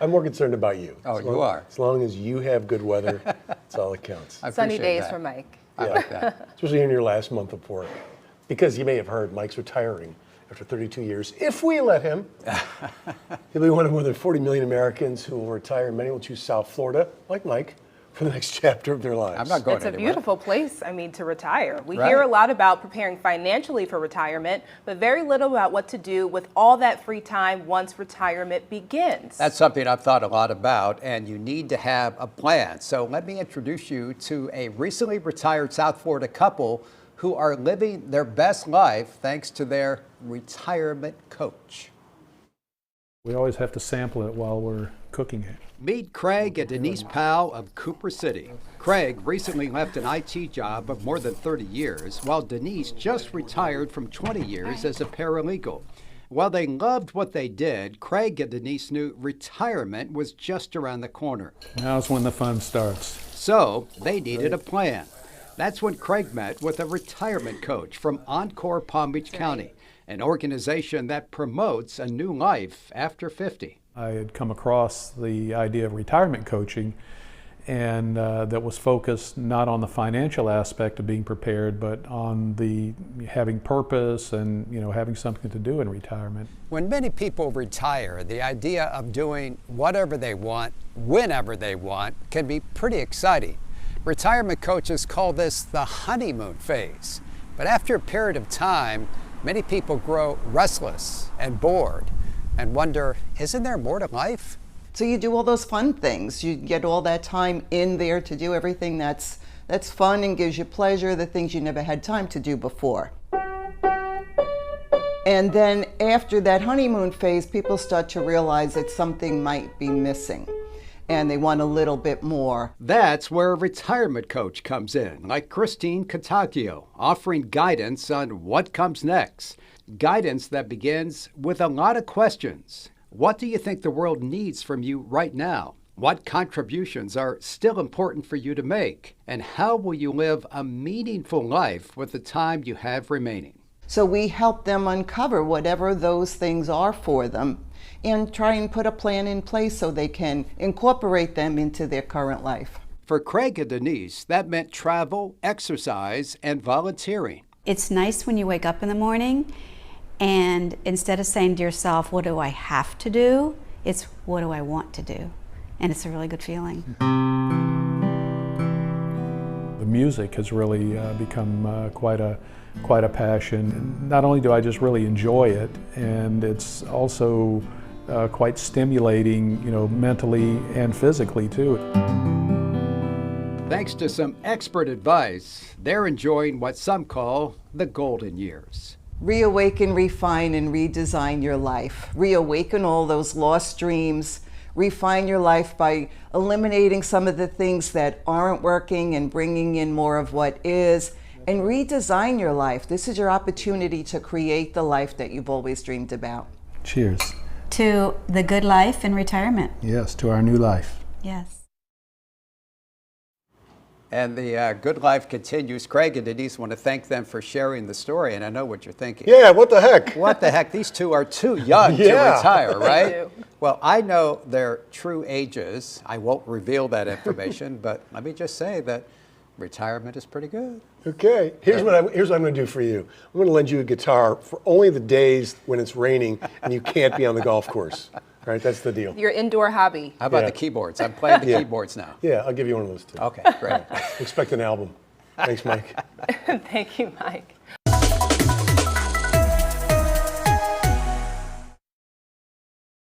I'm more concerned about you. Oh, you are. As long as you have good weather, that's all that counts. I Sunny appreciate days that. for Mike. I like that. Especially in your last month of work. Because you may have heard Mike's retiring after 32 years. If we let him, he'll be one of more than 40 million Americans who will retire. Many will choose South Florida, like Mike, for the next chapter of their lives. I'm not going It's a anywhere. beautiful place, to retire. We Right. hear a lot about preparing financially for retirement, but very little about what to do with all that free time once retirement begins. That's something I've thought a lot about, and you need to have a plan. So let me introduce you to a recently retired South Florida couple who are living their best life thanks to their retirement coach. We always have to sample it while we're cooking it. Meet Craig and Denise Powell of Cooper City. Craig recently left an IT job of more than 30 years, while Denise just retired from 20 years as a paralegal. While they loved what they did, Craig and Denise knew retirement was just around the corner. Now's when the fun starts. So they needed a plan. That's when Craig met with a retirement coach from Encore Palm Beach County, an organization that promotes a new life after 50. I had come across the idea of retirement coaching, and that was focused not on the financial aspect of being prepared, but on the having purpose and having something to do in retirement. When many people retire, the idea of doing whatever they want, whenever they want, can be pretty exciting. Retirement coaches call this the honeymoon phase. But after a period of time, many people grow restless and bored and wonder, isn't there more to life? So you do all those fun things. You get all that time in there to do everything that's fun and gives you pleasure, the things you never had time to do before. And then after that honeymoon phase, people start to realize that something might be missing and they want a little bit more. That's where a retirement coach comes in, like Christine Contagio, offering guidance on what comes next. Guidance that begins with a lot of questions. What do you think the world needs from you right now? What contributions are still important for you to make? And how will you live a meaningful life with the time you have remaining? So we help them uncover whatever those things are for them and try and put a plan in place so they can incorporate them into their current life. For Craig and Denise, that meant travel, exercise, and volunteering. It's nice when you wake up in the morning and instead of saying to yourself, what do I have to do? It's what do I want to do? And it's a really good feeling. The music has really become quite a passion. Not only do I just really enjoy it, and it's also quite stimulating, mentally and physically too. Thanks to some expert advice, they're enjoying what some call the golden years. Reawaken, refine, and redesign your life. Reawaken all those lost dreams. Refine your life by eliminating some of the things that aren't working and bringing in more of what is. And redesign your life. This is your opportunity to create the life that you've always dreamed about. Cheers. To the good life in retirement. Yes, to our new life. Yes. And the good life continues. Craig and Denise want to thank them for sharing the story, and I know what you're thinking. Yeah, what the heck? What the heck? These two are too young to Yeah. retire, right? do. Well, I know their true ages. I won't reveal that information, but let me just say that retirement is pretty good. Okay, here's what I'm going to do for you. I'm going to lend you a guitar for only the days when it's raining and you can't be on the golf course. All right, that's the deal. Your indoor hobby. How about Yeah. the keyboards? I'm playing the Yeah. keyboards now. Yeah, I'll give you one of those too. Okay, great. Expect an album. Thanks, Mike. Thank you, Mike.